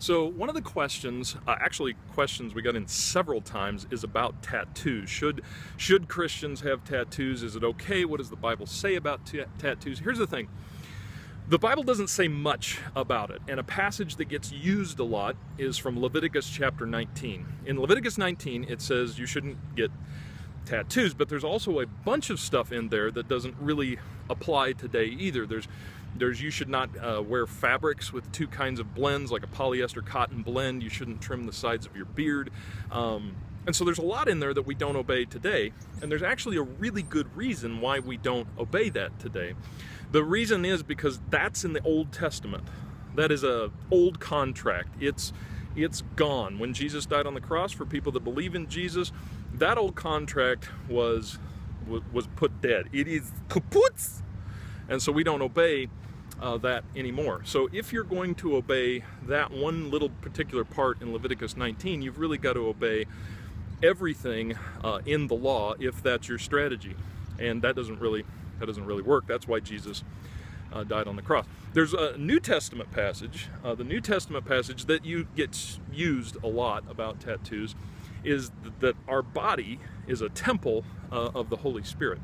So one of the questions, actually questions we got in several times, is about tattoos. Should Christians have tattoos? Is it okay? What does the Bible say about tattoos? Here's the thing. The Bible doesn't say much about it, and a passage that gets used a lot is from Leviticus chapter 19. In Leviticus 19, it says you shouldn't get tattoos, but there's also a bunch of stuff in there that doesn't really apply today either. There's you should not wear fabrics with two kinds of blends, like a polyester cotton blend. You shouldn't trim the sides of your beard. And so there's a lot in there that we don't obey today, and there's actually a really good reason why we don't obey that today. The reason is because that's in the Old Testament. That is an old contract. It's gone. When Jesus died on the cross, for people that believe in Jesus, that old contract was put dead. It is kaput, and so we don't obey that anymore. So if you're going to obey that one little particular part in Leviticus 19, you've really got to obey everything in the law if that's your strategy, and that doesn't really work. That's why Jesus died on the cross. There's a New Testament passage. The New Testament passage that gets used a lot about tattoos is that our body is a temple of the Holy Spirit.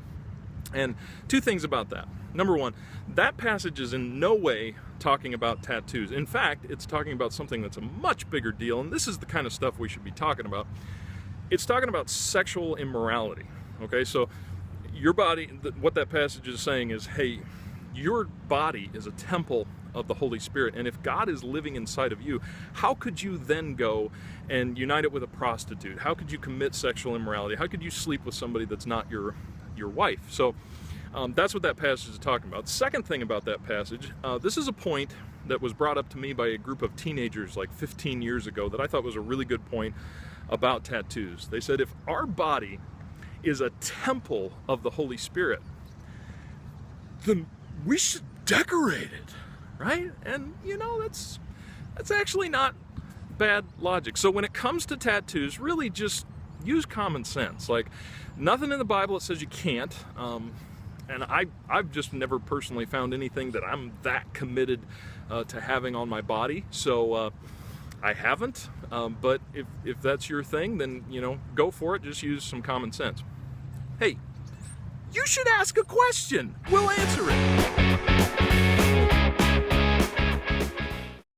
And two things about that. Number one, that passage is in no way talking about tattoos. In fact, it's talking about something that's a much bigger deal, and this is the kind of stuff we should be talking about. It's talking about sexual immorality. Okay, so your body, what that passage is saying is, hey, your body is a temple of the Holy Spirit, and if God is living inside of you, how could you then go and unite it with a prostitute? How could you commit sexual immorality? How could you sleep with somebody that's not your wife? So that's what that passage is talking about. Second thing about that passage, this is a point that was brought up to me by a group of teenagers like 15 years ago that I thought was a really good point about tattoos. They said, if our body is a temple of the Holy Spirit, then we should decorate it, right? And that's actually not bad logic. So when it comes to tattoos, really just use common sense. Like, nothing in the Bible that says you can't, and I've just never personally found anything that I'm that committed to having on my body, so I haven't, but if that's your thing, then go for it. Just use some common sense. Hey, you should ask a question. We'll answer it.